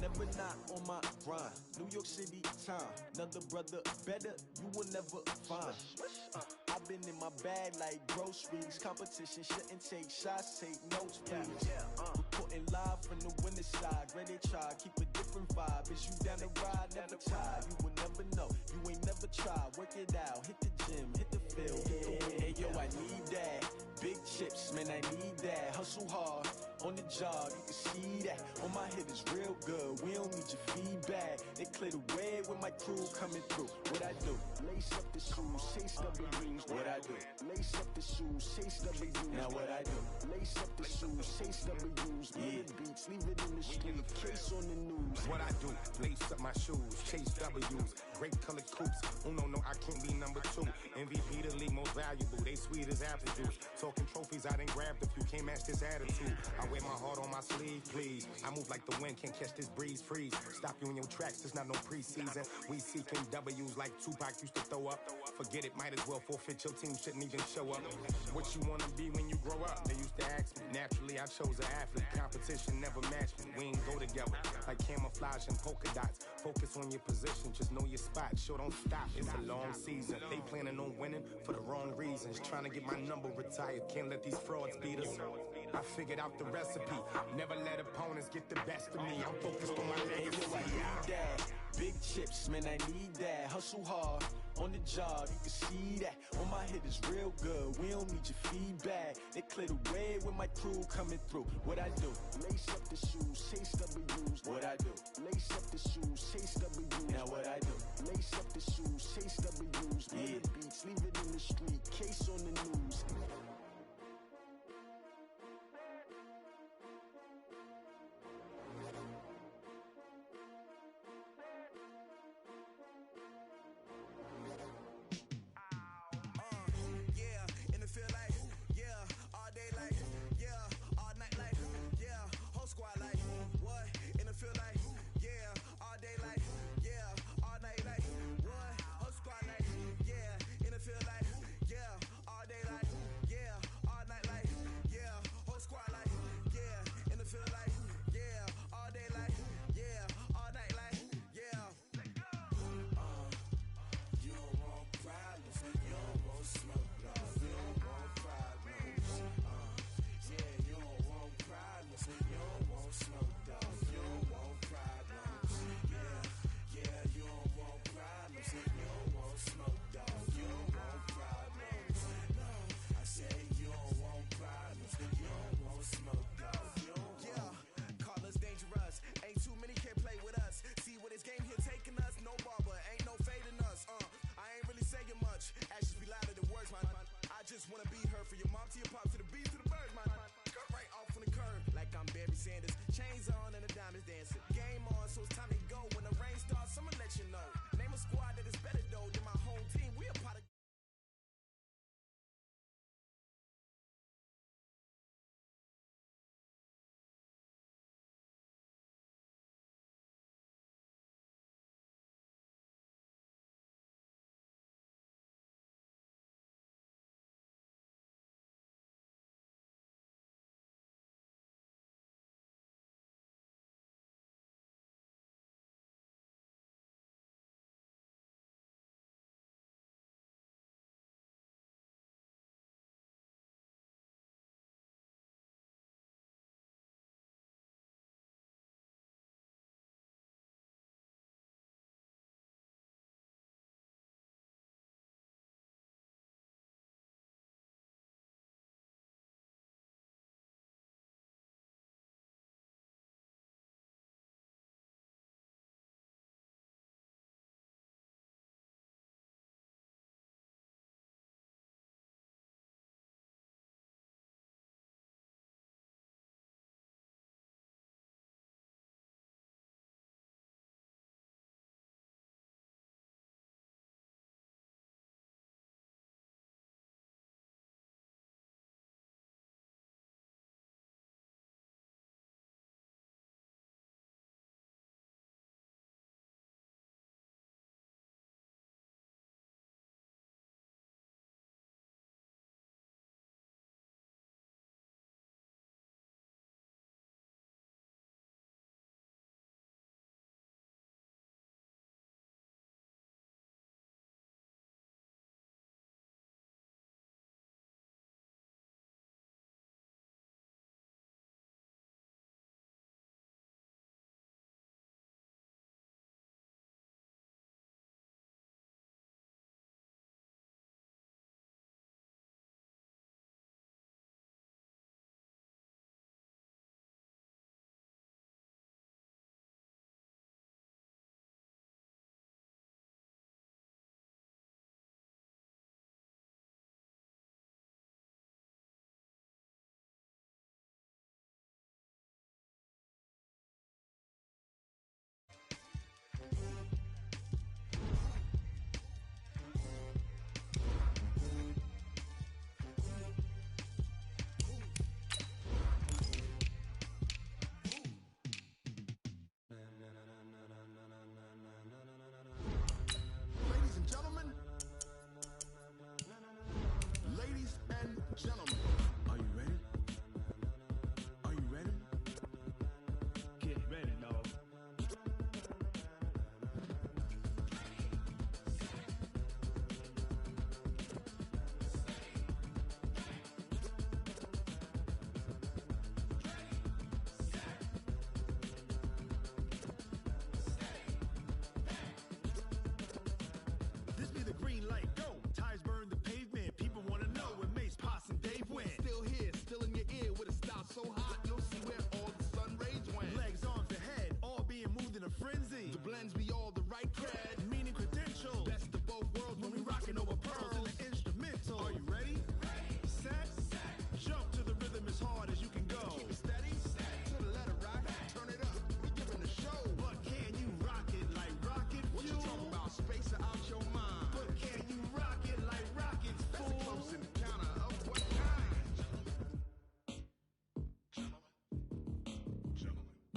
never not on my grind. New York City time, another brother better, you will never find. I've been in my bag like groceries. Competition shouldn't take shots, take notes, please. Reporting live from the winter side. Great they try, keep a different vibe. Is you down the ride, never tired. You will never know, you ain't never tried. Work it out, hit the gym, hit the field, hit the wind. Hey yo, I need that. Big chips, man, I need that. Hustle hard, on the job, you can see that. On my hit is real good, we don't need your feedback. They clear the way with my crew coming through. What I do? Lace up the shoes, chase W's. What I do? Lace up the shoes, chase W's. Now what I do? Lace up the shoes, chase W's. Yeah. Beats, leave it in the street, case on the news. What I do? Lace up my shoes, chase W's. Great colored coops, no, I can't be number 2. MVP the league most valuable, they sweet as apple juice. Talking trophies, I done grabbed a few, can't match this attitude. I wear my heart on my sleeve, please. I move like the wind, can't catch this breeze, freeze. Stop you in your tracks, there's not no preseason. We seeking W's like Tupac used to throw up. Forget it, might as well forfeit, your team shouldn't even show up. What you wanna be when you grow up? They used to ask me. Naturally, I chose an athlete. Competition never matched me. We ain't go together like camouflage and polka dots. Focus on your position, just know your spot. Sure, don't stop, it's a long season. They planning on winning for the wrong reasons. Trying to get my number retired, can't let these frauds beat us. I figured out the recipe. Never let opponents get the best of me. I'm focused on my legacy. I need that. Big chips, man, I need that. Hustle hard, on the job, you can see that. On my hit is real good, we don't need your feedback. They clear the way with my crew coming through. What I do? Lace up the shoes, chase W's. What I do? Lace up the shoes, chase W's. Now what I do? Lace up the shoes, chase W's. Yeah. Beats, leave it in the street, case on the news. Squad like, what? In the field like,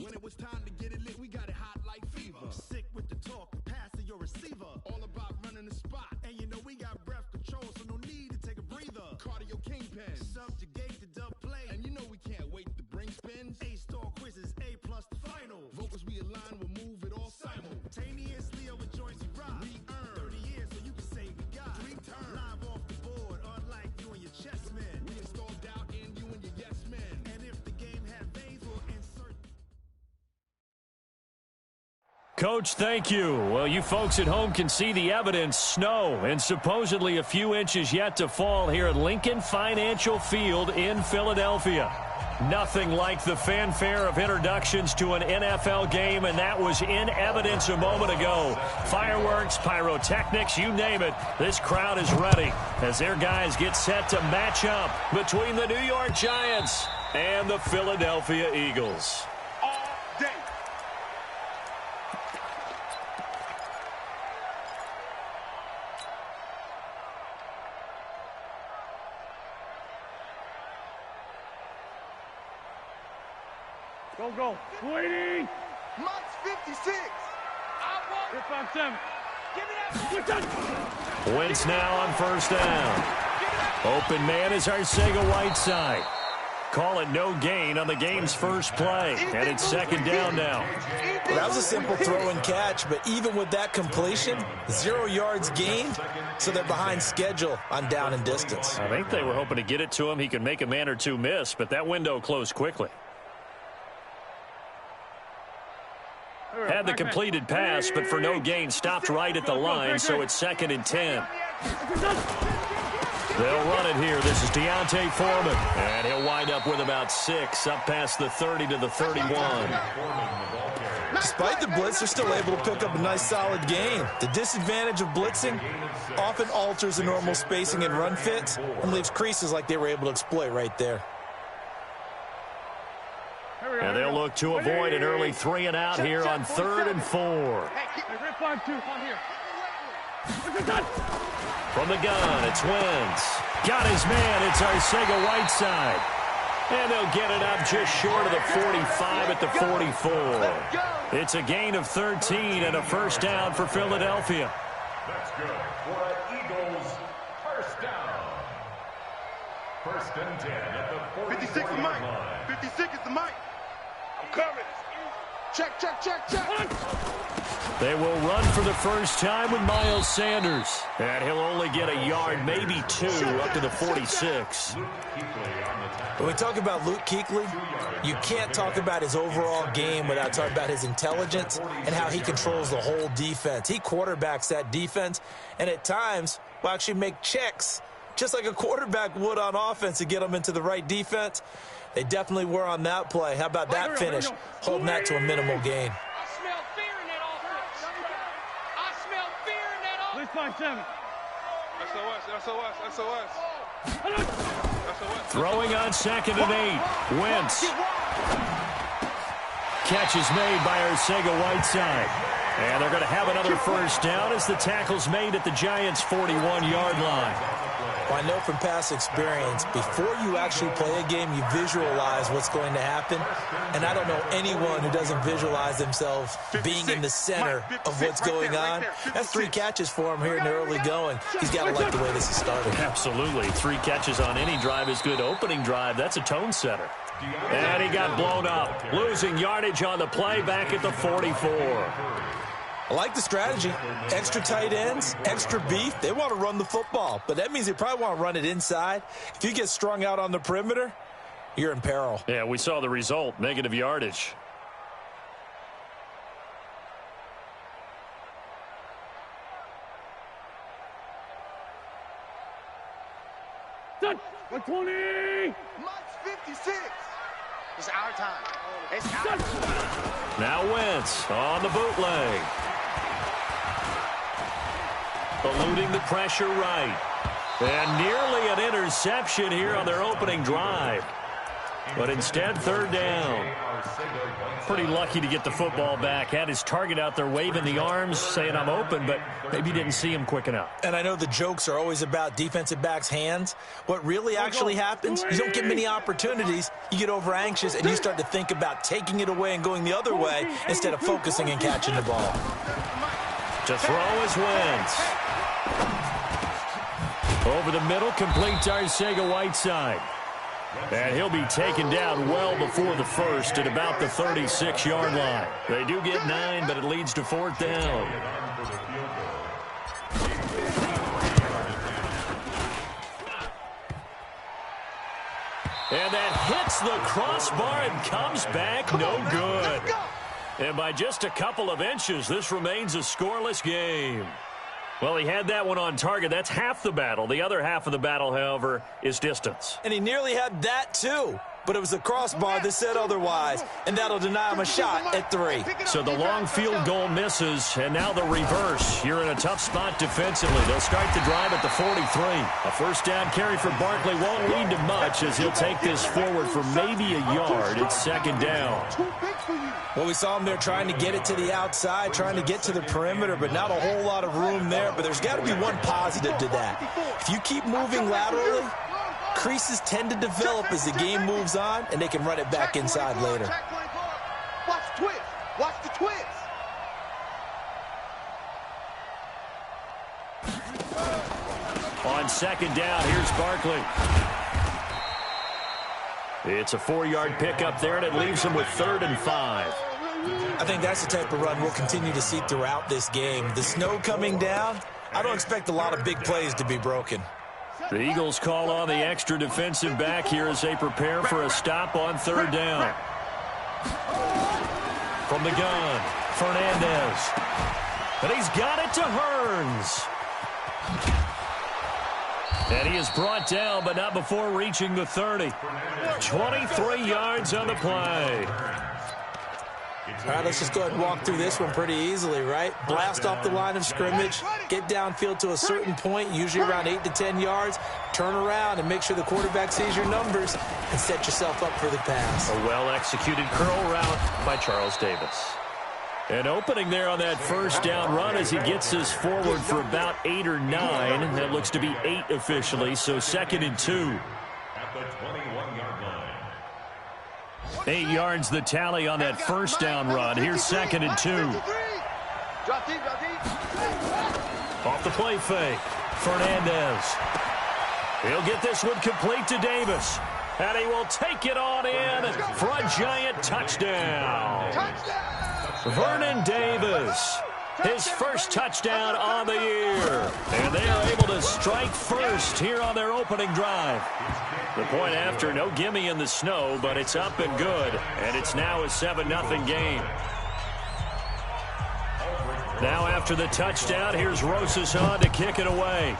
When it was time to get it lit, we got it hot like fever. Sick with the talk, passing your receiver. All about running the spot. And you know we got breath control, so no need to take a breather. Cardio kingpin, subjugate the dub play. And you know we can't wait to bring spins. A-star quizzes, A+ the final. Vocals we align, we'll move it all simultaneously over joints we rock. We earn 30 years, so you can say we got 3 turns. Live off the board, unlike you and your chess men. We install doubt in you and your yes men. And if the game had veins, we'll insert. Coach, thank you. Well, you folks at home can see the evidence. Snow and supposedly a few inches yet to fall here at Lincoln Financial Field in Philadelphia. Nothing like the fanfare of introductions to an NFL game, and that was in evidence a moment ago. Fireworks, pyrotechnics, you name it. This crowd is ready as their guys get set to match up between the New York Giants and the Philadelphia Eagles. Go. Waiting. Max 56. Hit 5-7. Give me that ball. Wentz now on first down. Open man is Arcega-Whiteside. Call it no gain on the game's first play. And it's second down now. Well, that was a simple throw and catch, but even with that completion, 0 yards gained, so they're behind schedule on down and distance. I think they were hoping to get it to him. He could make a man or two miss, but that window closed quickly. Had the completed pass, but for no gain, stopped right at the line, so it's 2nd and 10. They'll run it here. This is D'Onta Foreman, and he'll wind up with about 6, up past the 30 to the 31. Despite the blitz, they're still able to pick up a nice, solid gain. The disadvantage of blitzing often alters the normal spacing and run fits and leaves creases like they were able to exploit right there. And they'll look to avoid an early 3 and out here on 3rd and 4. From the gun, it's Wentz. Got his man, it's Arcega-Whiteside. And they'll get it up just short of the 45 at the 44. It's a gain of 13 and a first down for Philadelphia. That's good for Eagles first down. 1st and 10 at the 46 line. 56 is the mic. I'm coming. Check. They will run for the first time with Miles Sanders. And he'll only get a yard, maybe 2, up to the 46. When we talk about Luke Kuechly, you can't talk about his overall game without talking about his intelligence and how he controls the whole defense. He quarterbacks that defense, and at times will actually make checks, just like a quarterback would on offense, to get them into the right defense. They definitely were on that play. How about that finish, holding that to a minimal gain? I smell fear in that offense. I smell fear in that offense. SOS. Throwing on 2nd and 8. Wentz. Catch is made by Arcega-Whiteside. And they're going to have another first down as the tackle's made at the Giants' 41-yard line. Well, I know from past experience, before you actually play a game, you visualize what's going to happen. And I don't know anyone who doesn't visualize themselves being in the center of what's going on. That's 3 catches for him here in the early going. He's got to like the way this is starting. Absolutely. 3 catches on any drive is good. Opening drive, that's a tone setter. And he got blown up. Losing yardage on the play back at the 44. I like the strategy. Extra tight ends, extra beef. They want to run the football, but that means they probably want to run it inside. If you get strung out on the perimeter, you're in peril. Yeah, we saw the result, negative yardage. Done. 120. Max 56. It's our time. It's our time. Now Wentz on the bootleg. Eluding the pressure right. And nearly an interception here on their opening drive. But instead, third down. Pretty lucky to get the football back. Had his target out there waving the arms, saying I'm open, but maybe didn't see him quick enough. And I know the jokes are always about defensive backs' hands. What really actually happens, you don't get many opportunities. You get over anxious, and you start to think about taking it away and going the other way instead of focusing and catching the ball. To throw is Wentz. Over the middle, complete to Arcega-Whiteside. And he'll be taken down well before the first at about the 36-yard line. They do get 9, but it leads to fourth down. And that hits the crossbar and comes back no good. And by just a couple of inches, this remains a scoreless game. Well, he had that one on target. That's half the battle. The other half of the battle, however, is distance. And he nearly had that, too. But it was the crossbar that said otherwise, and that'll deny him a shot at 3. So the long field goal misses, and now the reverse. You're in a tough spot defensively. They'll start the drive at the 43. A first down carry for Barkley won't lead to much as he'll take this forward for maybe a yard. It's second down. Well, we saw him there trying to get it to the outside, trying to get to the perimeter, but not a whole lot of room there. But there's got to be one positive to that. If you keep moving laterally, creases tend to develop as the game moves on, and they can run it back inside later. Watch the twist. Watch the twist. On second down, here's Barkley. It's a 4-yard pickup there, and it leaves him with 3rd and 5. I think that's the type of run we'll continue to see throughout this game. The snow coming down, I don't expect a lot of big plays to be broken. The Eagles call on the extra defensive back here as they prepare for a stop on 3rd down. From the gun, Fernandez. And he's got it to Hearns. And he is brought down, but not before reaching the 30. 23 yards on the play. All right, let's just go ahead and walk through this one pretty easily, right? Blast off the line of scrimmage, get downfield to a certain point, usually around 8 to 10 yards, turn around and make sure the quarterback sees your numbers and set yourself up for the pass. A well-executed curl route by Charles Davis. An opening there on that first down run as he gets us forward for about 8 or 9. That looks to be 8 officially, so 2nd and 2. At the 21-yard line. 8 yards the tally on that first down run. Here's 2nd and 2. Off the play fake. Fernandez. He'll get this one complete to Davis. And he will take it on in for a giant touchdown. Vernon Davis, his first touchdown on the year. And they are able to strike first here on their opening drive. The point after, no gimme in the snow, but it's up and good. And it's now a 7-0 game. Now after the touchdown, here's Rosas on to kick it away.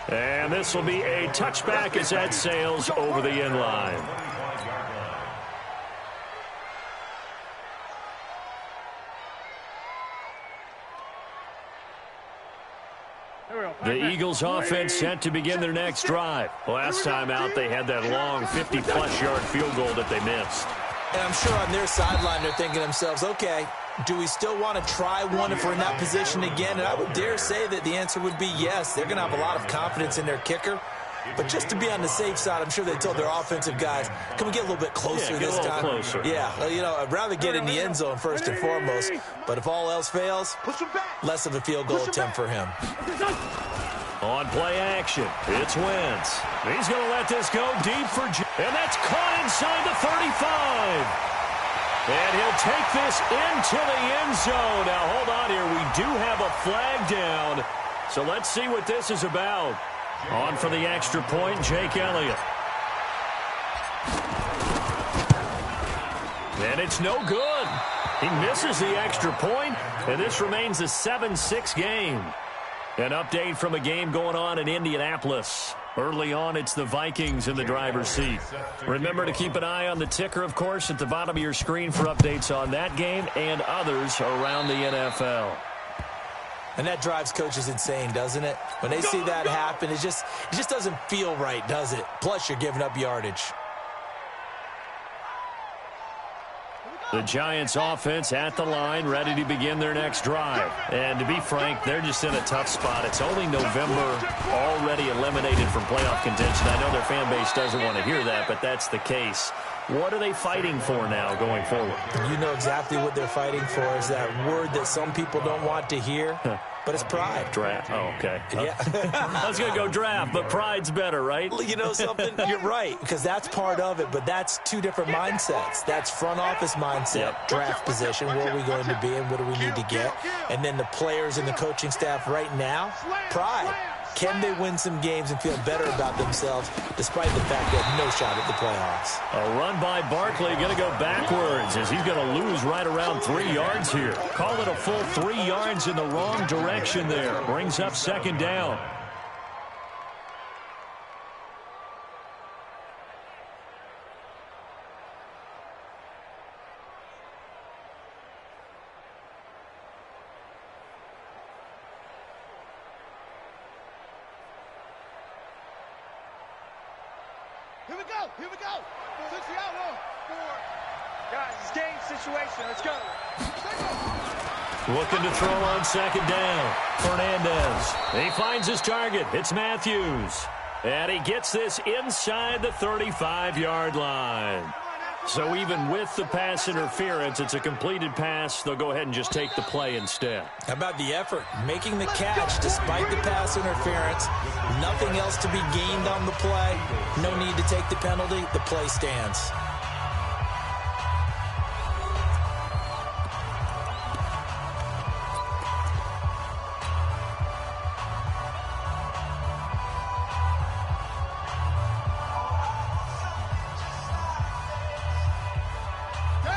And this will be a touchback as that sails over the end line. The Eagles offense set to begin their next drive. Last time out, they had that long 50-plus yard field goal that they missed. And I'm sure on their sideline they're thinking to themselves, okay, do we still want to try one if we're in that position again? And I would dare say that the answer would be yes. They're going to have a lot of confidence in their kicker. But just to be on the safe side, I'm sure they told their offensive guys, can we get a little bit closer this time? Closer. Yeah, you know, I'd rather get in the end zone first and foremost. But if all else fails, less of a field goal attempt for him. On play action, it's Wentz. He's going to let this go deep for and that's caught inside the 35. And he'll take this into the end zone. Now, hold on here. We do have a flag down. So let's see what this is about. On for the extra point, Jake Elliott. And it's no good. He misses the extra point, and this remains a 7-6 game. An update from a game going on in Indianapolis. Early on, it's the Vikings in the driver's seat. Remember to keep an eye on the ticker, of course, at the bottom of your screen for updates on that game and others around the NFL. And that drives coaches insane, doesn't it? When they see that happen, it just doesn't feel right, does it? Plus, you're giving up yardage. The Giants offense at the line, ready to begin their next drive. And to be frank, they're just in a tough spot. It's only November, already eliminated from playoff contention. I know their fan base doesn't want to hear that, but that's the case. What are they fighting for now going forward? You know exactly what they're fighting for. Is that word that some people don't want to hear, but it's pride. Draft. Oh, okay. Yeah. I was going to go draft, but pride's better, right? You know something? You're right, because that's part of it, but that's two different mindsets. That's front office mindset, draft position, where are we going to be and what do we need to get? And then the players and the coaching staff right now, pride. Can they win some games and feel better about themselves despite the fact they have no shot at the playoffs? A run by Barkley, going to go backwards as he's going to lose right around 3 yards here. Call it a full 3 yards in the wrong direction there. Brings up second down. Here we go. 6 out, 1, 4. Guys, it's game situation. Let's go. Looking to throw on second down. Fernandez. He finds his target. It's Matthews. And he gets this inside the 35-yard line. So even with the pass interference, it's a completed pass. They'll go ahead and just take the play instead. How about the effort? Making the catch despite the pass interference. Nothing else to be gained on the play. No need to take the penalty. The play stands.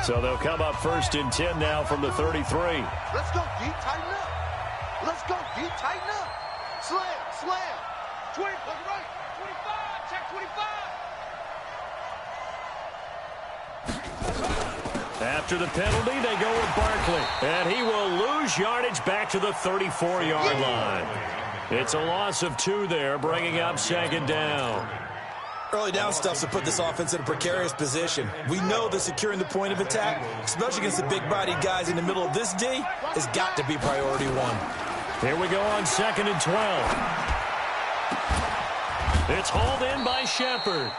So they'll come up 1st and 10 now from the 33. Let's go deep, tighten up. Let's go deep, tighten up. Slam. 20, look right. 25, check 25. After the penalty, they go with Barkley. And he will lose yardage back to the 34-yard line. It's a loss of 2 there, bringing up second down. Early down stuff to put this offense in a precarious position. We know that securing the point of attack, especially against the big-bodied guys in the middle of this D, has got to be priority 1. Here we go on 2nd and 12. It's hauled in by Shepard.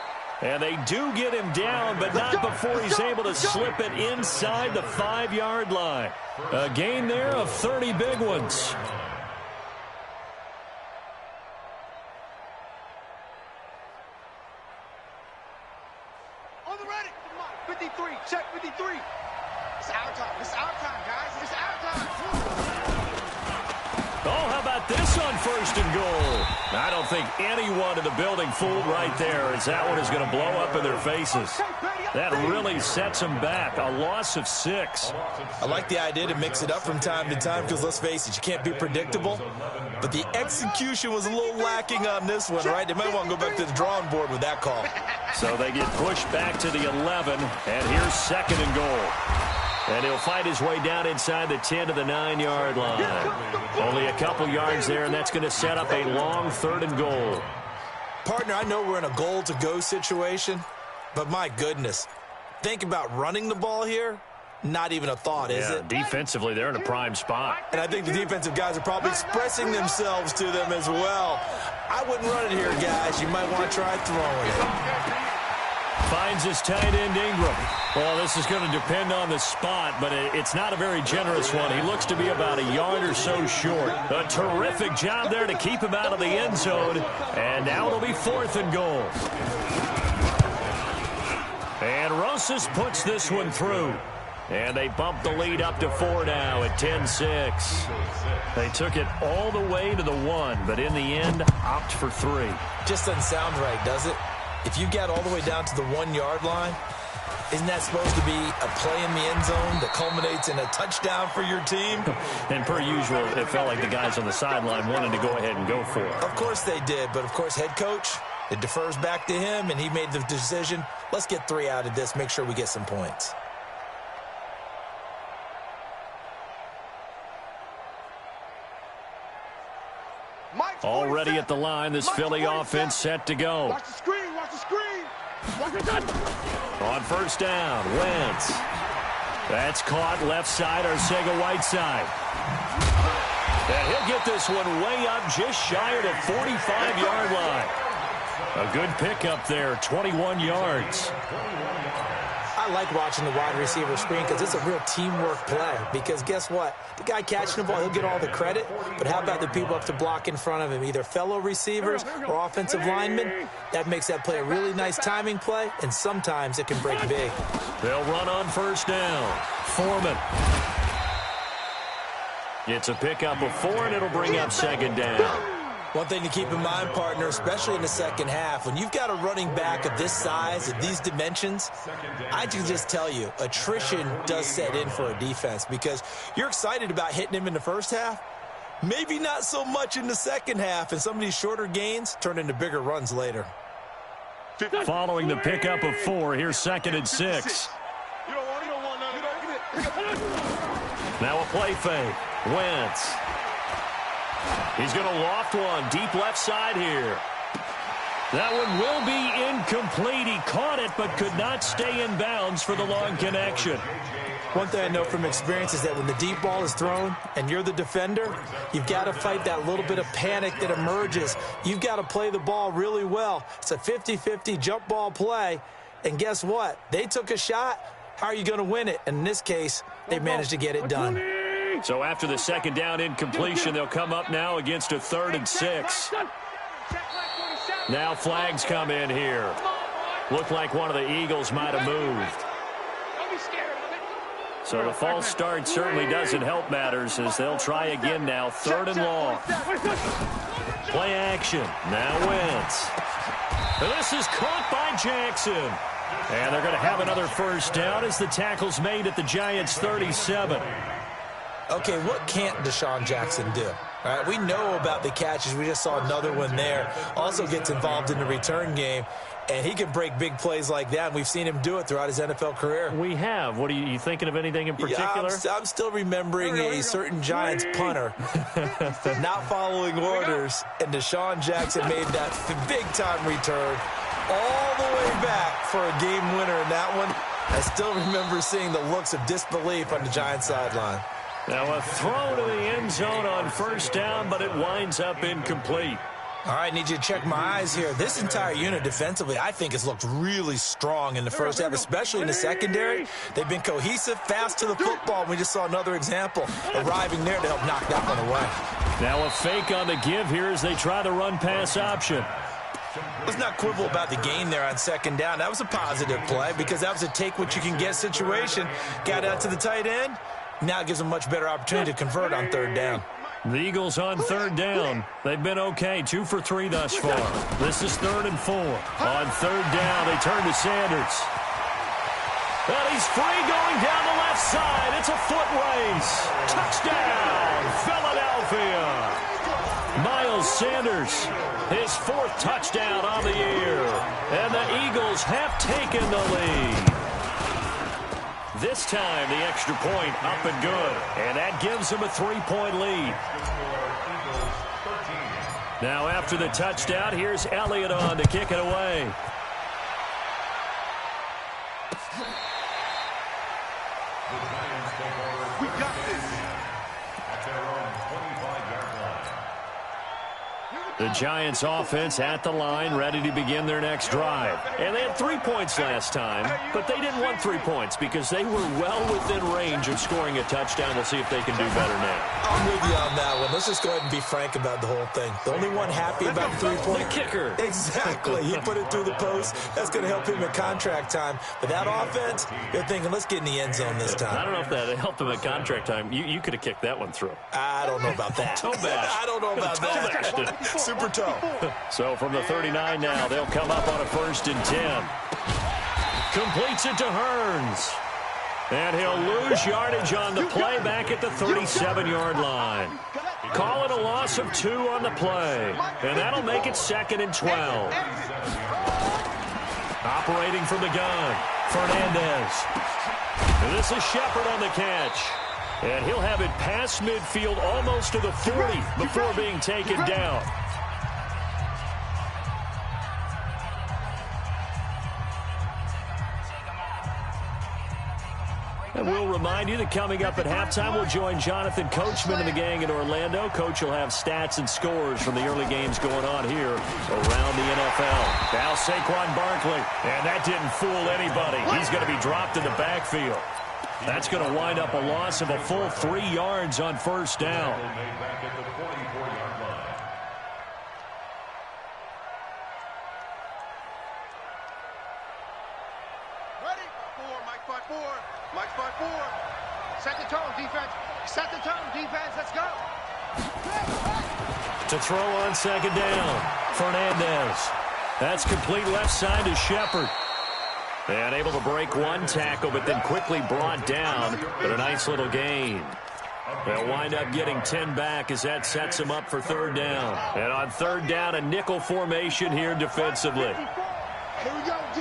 And they do get him down, but not before he's able to slip it inside the 5-yard line. A gain there of 30 big ones. On the ready. 53, check 53. It's our time. It's our time, guys. It's our time. Oh, how about this on 1st and goal? I don't think anyone in the building fooled right there, as that one is going to blow up in their faces. That really sets them back. A loss of 6. I like the idea to mix it up from time to time because, let's face it, you can't be predictable. But the execution was a little lacking on this one, right? They might want to go back to the drawing board with that call. So they get pushed back to the 11, and here's 2nd and goal. And he'll fight his way down inside the 10 to the 9-yard line. Only a couple yards there, and that's going to set up a long 3rd and goal. Partner, I know we're in a goal-to-go situation, but my goodness, think about running the ball here. Not even a thought, is it? Defensively, they're in a prime spot. And I think the defensive guys are probably expressing themselves to them as well. I wouldn't run it here, guys. You might want to try throwing it. Finds his tight end, Ingram. Well, this is going to depend on the spot, but it's not a very generous one. He looks to be about a yard or so short. A terrific job there to keep him out of the end zone. And now it'll be 4th and goal. And Rosas puts this one through. And they bump the lead up to 4 now at 10-6. They took it all the way to the 1, but in the end, opt for 3. Just doesn't sound right, does it? If you get all the way down to the 1-yard line, isn't that supposed to be a play in the end zone that culminates in a touchdown for your team? And per usual, it felt like the guys on the sideline wanted to go ahead and go for it. Of course they did, but of course head coach, it defers back to him, and he made the decision, let's get 3 out of this, make sure we get some points. Already at the line, this Philly offense set to go. Watch the screen, watch the screen. Watch the gun. On first down, Wentz. That's caught left side, Arcega-Whiteside. And he'll get this one way up just shy of the 45-yard line. A good pickup there, 21 yards. I like watching the wide receiver screen because it's a real teamwork play. Because guess what? The guy catching the ball, he'll get all the credit. But how about the people up to block in front of him, either fellow receivers or offensive linemen? That makes that play a really nice timing play, and sometimes it can break big. They'll run on first down. Foreman. It's a pickup of 4, and it'll bring up second down. One thing to keep in mind, partner, especially in the second half, when you've got a running back of this size, of these dimensions, I can just tell you, attrition does set in for a defense because you're excited about hitting him in the first half, maybe not so much in the second half, and some of these shorter gains turn into bigger runs later. Following the pickup of 4, here's 2nd and 6. Now a play fake. Wentz. He's going to loft one deep left side here. That one will be incomplete. He caught it but could not stay in bounds for the long connection. One thing I know from experience is that when the deep ball is thrown and you're the defender, you've got to fight that little bit of panic that emerges. You've got to play the ball really well. It's a 50-50 jump ball play. And guess what? They took a shot. How are you going to win it? And in this case, they managed to get it done. So after the second down incompletion, they'll come up now against a 3rd and 6. Now flags come in here. Looked like one of the Eagles might have moved. So the false start certainly doesn't help matters as they'll try again now. 3rd and long. Play action. Now Wentz. And this is caught by Jackson. And they're going to have another first down as the tackle's made at the Giants' 37. Okay, what can't Deshaun Jackson do? All right, we know about the catches. We just saw another one there. Also gets involved in the return game, and he can break big plays like that. And we've seen him do it throughout his NFL career. We have. What are you thinking of anything in particular? Yeah, I'm still remembering a certain Giants punter not following orders, and Deshaun Jackson made that big-time return all the way back for a game winner in that one. I still remember seeing the looks of disbelief on the Giants sideline. Now a throw to the end zone on first down, but it winds up incomplete. All right, need you to check my eyes here. This entire unit defensively, I think, has looked really strong in the first half, especially in the secondary. They've been cohesive, fast to the football. We just saw another example arriving there to help knock that one away. Now a fake on the give here as they try the run-pass option. Let's not quibble about the gain there on second down. That was a positive play because that was a take-what-you-can-get situation. Got out to the tight end. Now it gives them a much better opportunity to convert on 3rd down. The Eagles on 3rd down. They've been okay, 2 for 3 thus far. This is 3rd and 4. On 3rd down, they turn to Sanders. And he's free going down the left side. It's a foot race. Touchdown, Philadelphia. Miles Sanders, his 4th touchdown on the year. And the Eagles have taken the lead. This time, the extra point up and good. And that gives them a 3-point lead. Now, after the touchdown, here's Elliott on to kick it away. We got this. At their own 25-yard line. The Giants offense at the line, ready to begin their next drive. And they had 3 points last time, but they didn't want 3 points because they were well within range of scoring a touchdown. We'll see if they can do better now. I'm with you on that one. Let's just go ahead and be frank about the whole thing. The only one happy about the 3-point. The kicker. Exactly. He put it through the post. That's going to help him at contract time. But that offense, you're thinking, let's get in the end zone this time. I don't know if that helped him at contract time. You could have kicked that one through. I don't know about that. Toe bash. I don't know about that. Super toe. So from the 39 now, they'll come up on a 1st and 10. Completes it to Hearns. And he'll lose yardage on the play back at the 37-yard line. Call it a loss of 2 on the play. And that'll make it 2nd and 12. Operating from the gun, Fernandez. And this is Shepard on the catch. And he'll have it past midfield almost to the 40 before being taken down. And we'll remind you that coming up at halftime, we'll join Jonathan Coachman and the gang in Orlando. Coach will have stats and scores from the early games going on here around the NFL. Now Saquon Barkley, and that didn't fool anybody. He's going to be dropped in the backfield. That's going to wind up a loss of a full 3 yards on first down. Mike's 5-4. Set the tone, defense. Set the tone, defense. Let's go. To throw on second down, Fernandez. That's complete left side to Shepard. And able to break one tackle, but then quickly brought down. But a nice little gain. They'll wind up getting 10 back as that sets them up for third down. And on third down, a nickel formation here defensively. Here we go, D.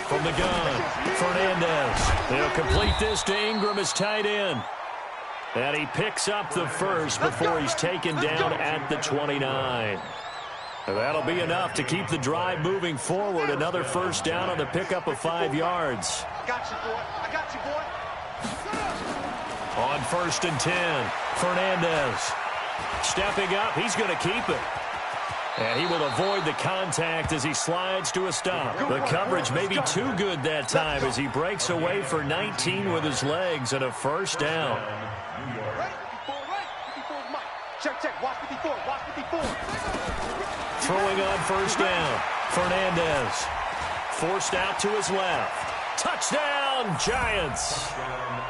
From the gun, Fernandez. They'll complete this to Ingram as tight end. And he picks up the first before he's taken down at the 29. And that'll be enough to keep the drive moving forward. Another first down on the pickup of 5 yards. I got you, boy. I got you, boy. On 1st and 10, Fernandez. Stepping up, he's going to keep it. And he will avoid the contact as he slides to a stop. The coverage may be too good that time as he breaks away for 19 with his legs and a first down. Right, 54, right. 54 is Mike. Check. Watch 54. Watch 54. Throwing on first down, Fernandez. Forced out to his left. Touchdown, Giants.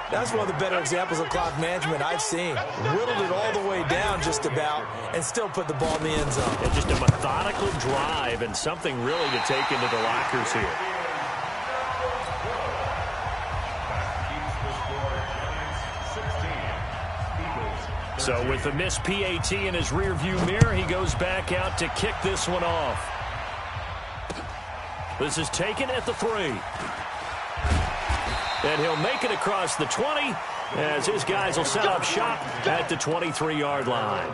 That's one of the better examples of clock management I've seen. Whittled it all the way down just about and still put the ball in the end zone. And just a methodical drive and something really to take into the lockers here. So with the missed PAT in his rearview mirror, he goes back out to kick this one off. This is taken at the 3. And he'll make it across the 20 as his guys will set up shop at the 23-yard line.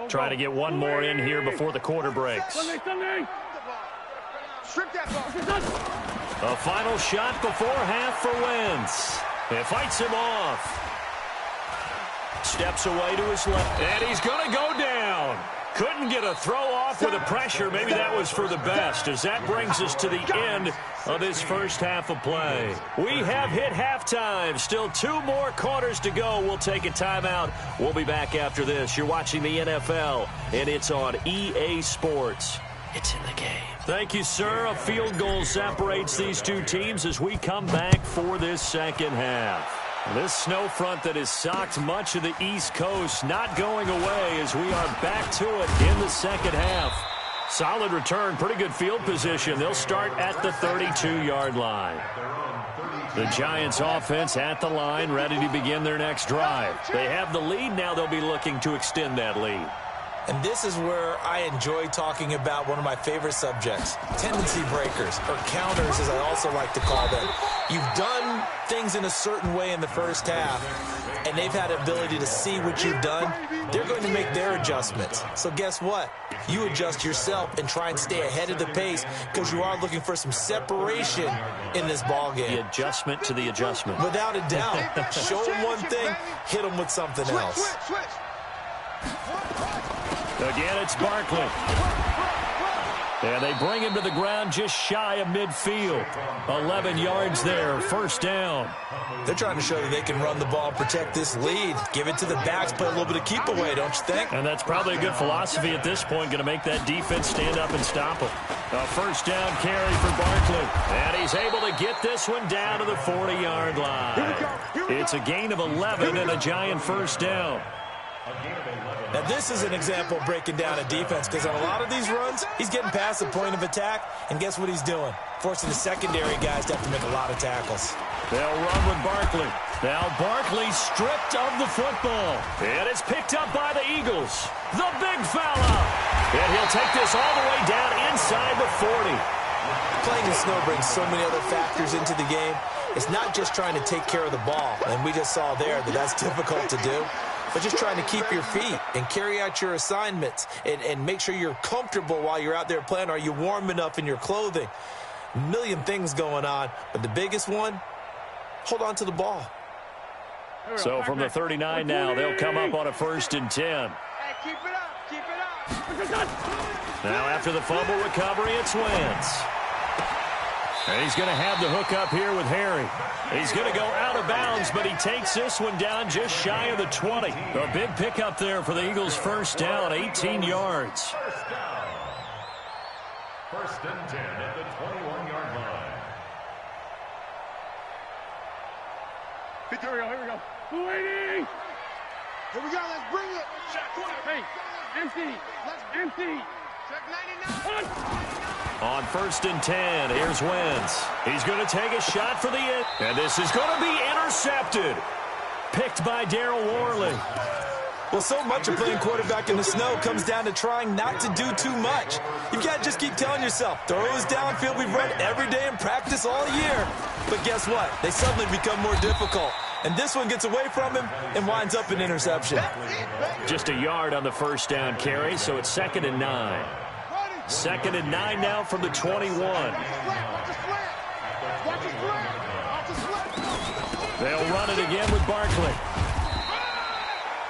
Trying to get one more in here before the quarter breaks. Strip that ball. A final shot before half for Wentz. It fights him off. Steps away to his left, and he's going to go down. Couldn't get a throw off with the pressure. Maybe that was for the best, as that brings us to the end of this first half of play. We have hit halftime. Still 2 more quarters to go. We'll take a timeout. We'll be back after this. You're watching the NFL, and it's on EA Sports. It's in the game. Thank you, sir. A field goal separates these two teams as we come back for this second half. This snow front that has socked much of the East Coast not going away as we are back to it in the second half. Solid return, pretty good field position. They'll start at the 32-yard line. The Giants offense at the line, ready to begin their next drive. They have the lead. Now they'll be looking to extend that lead. And this is where I enjoy talking about one of my favorite subjects, tendency breakers, or counters as I also like to call them. You've done things in a certain way in the first half, and they've had the ability to see what you've done. They're going to make their adjustments. So guess what? You adjust yourself and try and stay ahead of the pace because you are looking for some separation in this ball game. The adjustment to the adjustment. Without a doubt. Show them one thing, hit them with something else. Switch. Again, it's Barkley. And they bring him to the ground just shy of midfield. 11 yards there, first down. They're trying to show that they can run the ball and protect this lead. Give it to the backs, play a little bit of keep away, don't you think? And that's probably a good philosophy at this point, going to make that defense stand up and stop him. A first down carry for Barkley. And he's able to get this one down to the 40-yard line. It's a gain of 11 and a Giant first down. Now, this is an example of breaking down a defense because on a lot of these runs, he's getting past the point of attack, and guess what he's doing? Forcing the secondary guys to have to make a lot of tackles. They'll run with Barkley. Now Barkley stripped of the football. And it's picked up by the Eagles. The big fella. And he'll take this all the way down inside the 40. Playing in snow brings so many other factors into the game. it's not just trying to take care of the ball, and we just saw there that that's difficult to do, but just trying to keep your feet and carry out your assignments and make sure you're comfortable while you're out there playing. Are you warm enough in your clothing? A million things going on, but the biggest one, hold on to the ball. So from the 39 now, they'll come up on a 1st and 10. Hey, keep it up. Keep it up. Now after the fumble recovery, it's Wentz. And he's going to have the hook up here with Harry. He's going to go out of bounds, but he takes this one down just shy of the 20. A big pickup there for the Eagles' first down, 18 yards. First down. 1st and 10 at the 21-yard line. Here we go. Waiting. Here we go. Let's bring it. Hey, empty. Let's empty. Check 99. On 1st and 10, here's Wentz. He's going to take a shot for the end. And this is going to be intercepted. Picked by Daryl Worley. Well, so much of playing quarterback in the snow comes down to trying not to do too much. You've got to just keep telling yourself, throws downfield we've run every day in practice all year. But guess what? They suddenly become more difficult. And this one gets away from him and winds up an interception. Just a yard on the first down carry, so it's 2nd and 9. 2nd and 9 now from the 21. They'll run it again with Barkley.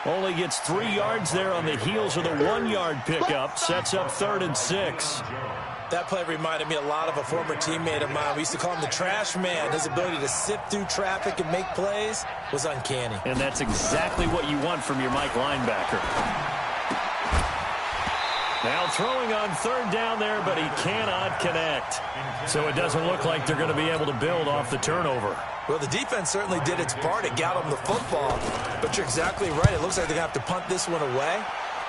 Only gets 3 yards there on the heels of the 1-yard pickup. Sets up 3rd and 6. That play reminded me a lot of a former teammate of mine. We used to call him the trash man. His ability to sift through traffic and make plays was uncanny. And that's exactly what you want from your Mike linebacker. Now throwing on 3rd down there, but he cannot connect. So it doesn't look like they're going to be able to build off the turnover. Well, the defense certainly did its part. It got them the football. But you're exactly right. It looks like they're going to have to punt this one away.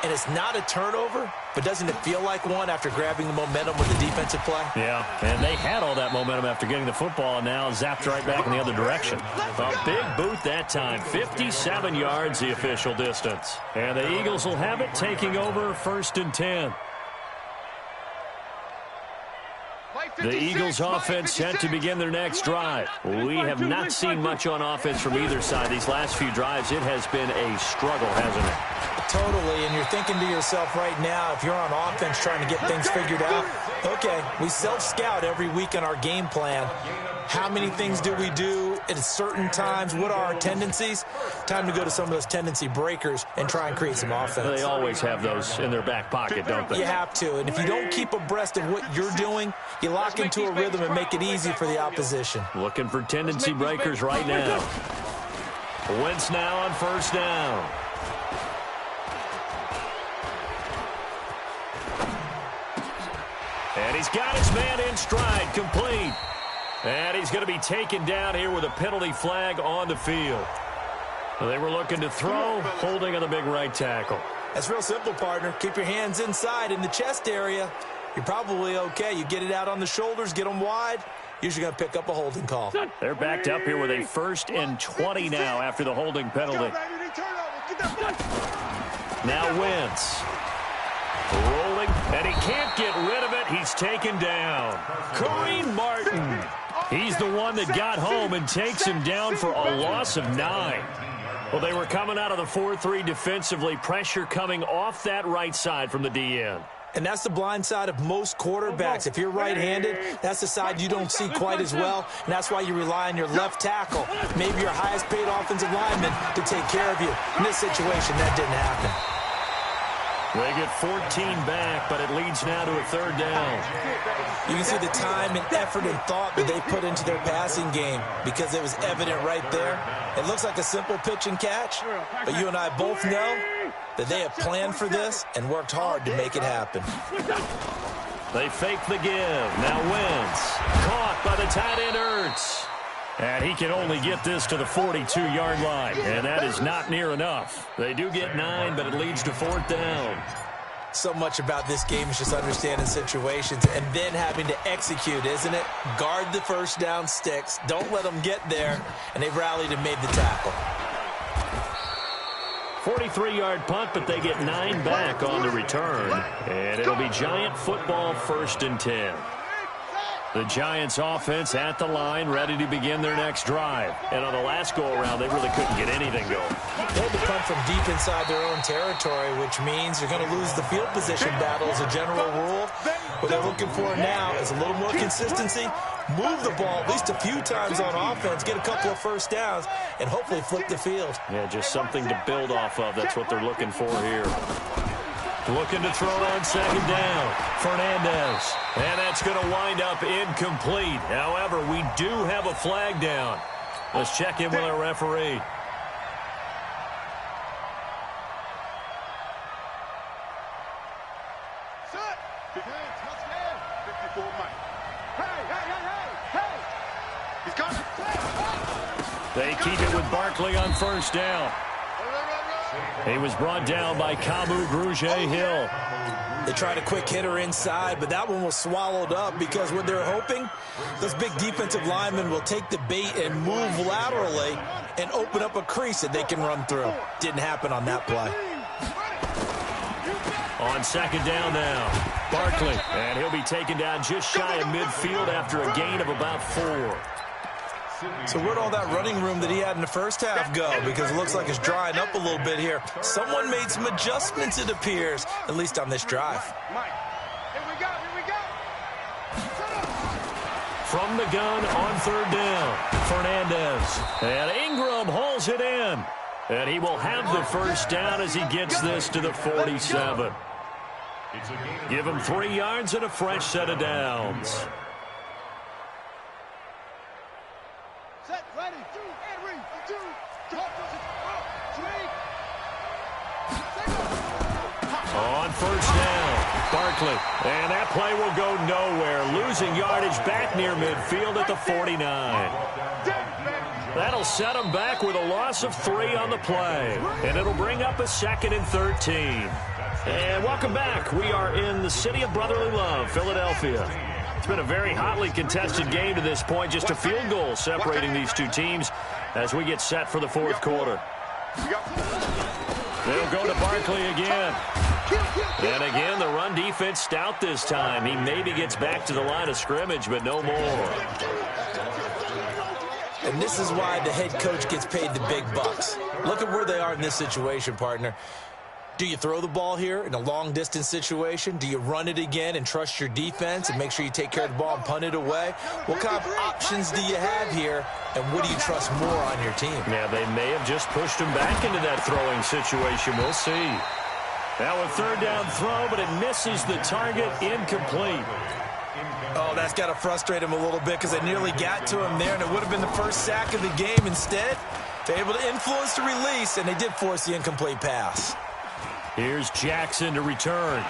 And it's not a turnover, but doesn't it feel like one after grabbing the momentum with the defensive play? Yeah, and they had all that momentum after getting the football, and now zapped right back in the other direction. A big boot that time, 57 yards the official distance. And the Eagles will have it, taking over 1st and 10. The Eagles offense set to begin their next drive. We have not seen much on offense from either side these last few drives. It has been a struggle, hasn't it? Totally, and you're thinking to yourself right now, if you're on offense trying to get things figured out, okay, we self-scout every week in our game plan. How many things do we do at certain times? What are our tendencies? Time to go to some of those tendency breakers and try and create some offense. They always have those in their back pocket, don't they? You have to, and if you don't keep abreast of what you're doing, you lock into a rhythm and make it easy for the opposition. Looking for tendency breakers right now. Wentz now on 1st down. And he's got his man in stride, complete. And he's going to be taken down here with a penalty flag on the field. They were looking to throw, holding on the big right tackle. That's real simple, partner. Keep your hands inside in the chest area. You're probably okay. You get it out on the shoulders, get them wide. Usually going to pick up a holding call. They're backed up here with a 1st and 20 now after the holding penalty. Now Wentz. Rolling, and he can't get rid of it. He's taken down. Kareem Martin. He's the one that got home and takes him down for a loss of 9. Well, they were coming out of the 4-3 defensively. Pressure coming off that right side from the DN. And that's the blind side of most quarterbacks. If you're right-handed, that's the side you don't see quite as well, and that's why you rely on your left tackle, maybe your highest-paid offensive lineman, to take care of you. In this situation, that didn't happen. They get 14 back, but it leads now to a 3rd down. You can see the time and effort and thought that they put into their passing game because it was evident right there. It looks like a simple pitch and catch, but you and I both know that they have planned for this and worked hard to make it happen. They fake the give. Now Wentz. Caught by the tight end Ertz. And he can only get this to the 42-yard line, and that is not near enough. They do get 9, but it leads to 4th down. So much about this game is just understanding situations and then having to execute, isn't it? Guard the first down sticks. Don't let them get there, and they've rallied and made the tackle. 43-yard punt, but they get 9 back on the return. And it'll be Giant football 1st and 10. The Giants offense at the line, ready to begin their next drive. And on the last go-around, they really couldn't get anything going. They had to punt from deep inside their own territory, which means you're going to lose the field position battle as a general rule. What they're looking for now is a little more consistency, move the ball at least a few times on offense, get a couple of first downs, and hopefully flip the field. Yeah, just something to build off of. That's what they're looking for here. Looking to throw on second down. Fernandez. And that's going to wind up incomplete. However, we do have a flag down. Let's check in with our referee. Set. 54 Mike. Hey. He's got it. They keep it with Barkley on first down. He was brought down by Kamu Grugier-Hill. They tried a quick hitter inside, but that one was swallowed up because what they're hoping, those big defensive linemen will take the bait and move laterally and open up a crease that they can run through. Didn't happen on that play. On second down now, Barkley. And he'll be taken down just shy of midfield after a gain of about 4. So where'd all that running room that he had in the first half go? Because it looks like it's drying up a little bit here. Someone made some adjustments, it appears, at least on this drive. Here we go. From the gun on third down, Fernandez. And Ingram hauls it in. And he will have the first down as he gets this to the 47. Give him 3 yards and a fresh set of downs. Set, ready, 2, and read, 2, talk, 3. On first down, Barkley. And that play will go nowhere. Losing yardage back near midfield at the 49. That'll set them back with a loss of 3 on the play. And it'll bring up a 2nd and 13. And welcome back. We are in the city of brotherly love, Philadelphia. It's been a very hotly contested game to this point. Just a field goal separating these two teams as we get set for the fourth quarter. They'll go to Barkley again. And again, the run defense stout this time. He maybe gets back to the line of scrimmage, but no more. And this is why the head coach gets paid the big bucks. Look at where they are in this situation, partner. Do you throw the ball here in a long-distance situation? Do you run it again and trust your defense and make sure you take care of the ball and punt it away? What kind of options do you have here, and what do you trust more on your team? Yeah, they may have just pushed him back into that throwing situation. We'll see. Now a third down throw, but it misses the target, incomplete. Oh, that's got to frustrate him a little bit because they nearly got to him there, and it would have been the first sack of the game. Instead, they're able to influence the release, and they did force the incomplete pass. Here's Jackson to return.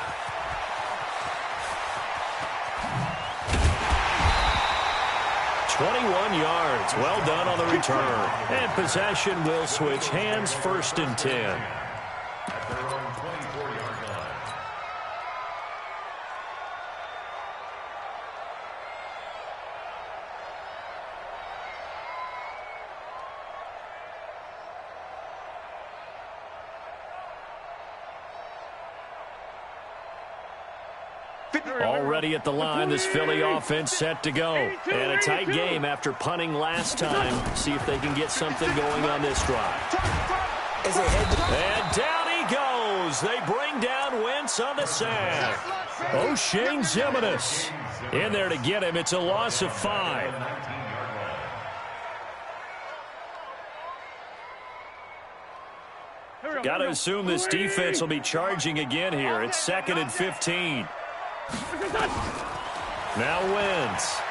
"21 yards. Well done on the return. And possession will switch hands, 1st and 10. Already at the line, this Philly offense set to go. And a tight game after punting last time. See if they can get something going on this drive. And down he goes. They bring down Wentz on the sack. O'Shane Ximines in there to get him. It's a loss of 5. Got to assume this defense will be charging again here. It's 2nd and 15. Now Wentz.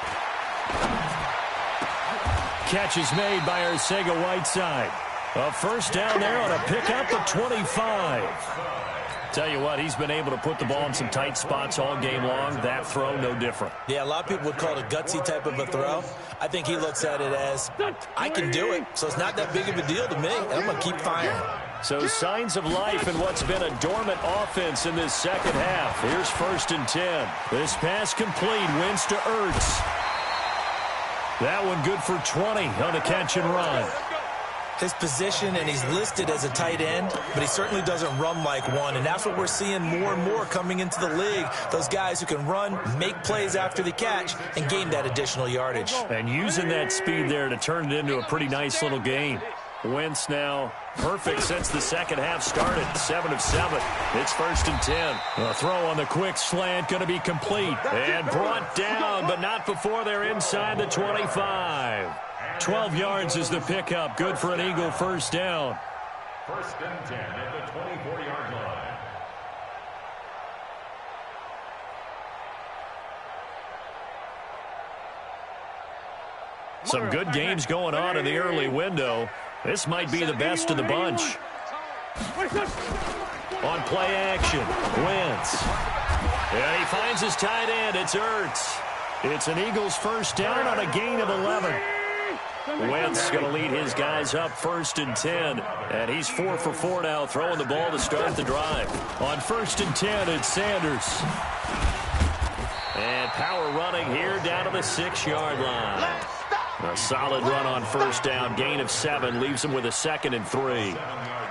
Catch is made by Arcega-Whiteside. A first down there on a pickup at 25. Tell you what, he's been able to put the ball in some tight spots all game long. That throw, no different. Yeah, a lot of people would call it a gutsy type of a throw. I think he looks at it as, I can do it, so it's not that big of a deal to me, and I'm going to keep firing. So signs of life in what's been a dormant offense in this second half. Here's 1st and 10. This pass complete. Wins to Ertz. That one good for 20 on the catch and run. his position, and he's listed as a tight end, but he certainly doesn't run like one, and that's what we're seeing more and more coming into the league. Those guys who can run, make plays after the catch, and gain that additional yardage. And using that speed there to turn it into a pretty nice little game. Wentz now perfect since the second half started. 7 of 7. It's 1st and 10. The throw on the quick slant going to be complete. And brought down, but not before they're inside the 25. 12 yards is the pickup. Good for an Eagle first down. 1st and 10 at the 24-yard line. Some good games going on in the early window. This might be the best of the bunch. On play action, Wentz. And he finds his tight end. It's Ertz. It's an Eagles first down on a gain of 11. Wentz going to lead his guys up 1st and 10. And he's 4 for 4 now, throwing the ball to start the drive. On 1st and 10, it's Sanders. And power running here down to the 6-yard line. A solid run on first down, gain of 7, leaves him with a 2nd and 3.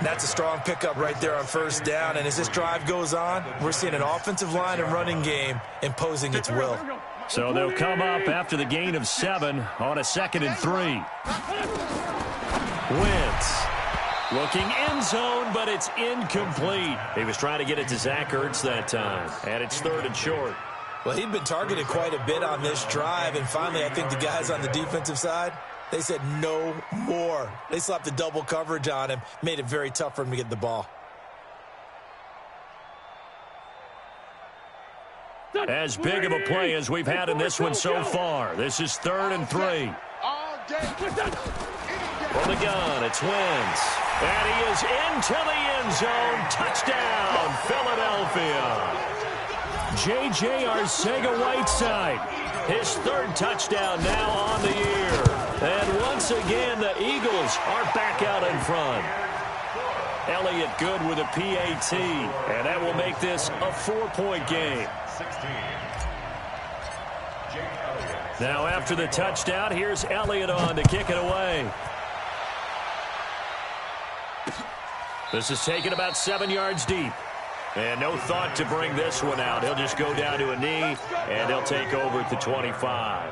That's a strong pickup right there on first down, and as this drive goes on, we're seeing an offensive line and running game imposing its will. So they'll come up after the gain of 7 on a 2nd and 3. Wentz looking end zone, but it's incomplete. He was trying to get it to Zach Ertz that time, and it's 3rd and short. Well, he'd been targeted quite a bit on this drive, and finally I think the guys on the defensive side, they said no more. They slapped the double coverage on him, made it very tough for him to get the ball. As big of a play as we've had in this one so far. This is 3rd and 3. For the gun, it's Wentz. And he is into the end zone. Touchdown, Philadelphia. J.J. Arcega-Whiteside, his 3rd touchdown now on the year. And once again, the Eagles are back out in front. Elliott Good with a PAT, and that will make this a 4-point game. Now after the touchdown, here's Elliott on to kick it away. This is taken about 7 yards deep. And no thought to bring this one out. He'll just go down to a knee, and they'll take over at the 25.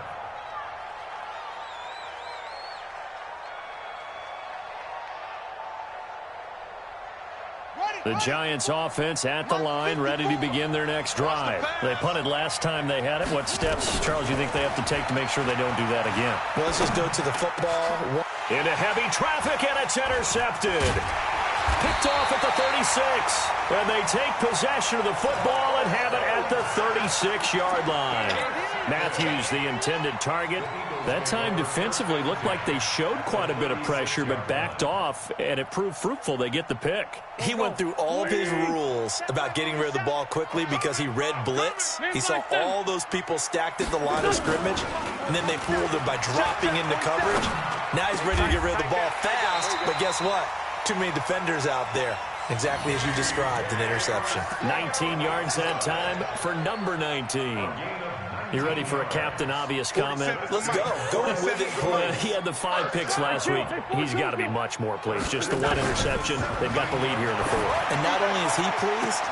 The Giants offense at the line, ready to begin their next drive. They punted last time they had it. What steps, Charles, you think they have to take to make sure they don't do that again? Well, let's just go to the football. Into heavy traffic, and it's intercepted. Picked off at the 36, and they take possession of the football and have it at the 36-yard line. Matthews, the intended target. That time defensively looked like they showed quite a bit of pressure, but backed off, and it proved fruitful. They get the pick. He went through all of his rules about getting rid of the ball quickly because he read blitz. He saw all those people stacked at the line of scrimmage, and then they fooled him by dropping into coverage. Now he's ready to get rid of the ball fast, but guess what? Too many defenders out there. Exactly as you described, an interception. 19 yards that time for number 19. You ready for a Captain Obvious comment? Let's go. Go with it, please. He had the 5 picks last week. He's got to be much more pleased. Just the 1 interception. They've got the lead here in the 4th. And not only is he pleased,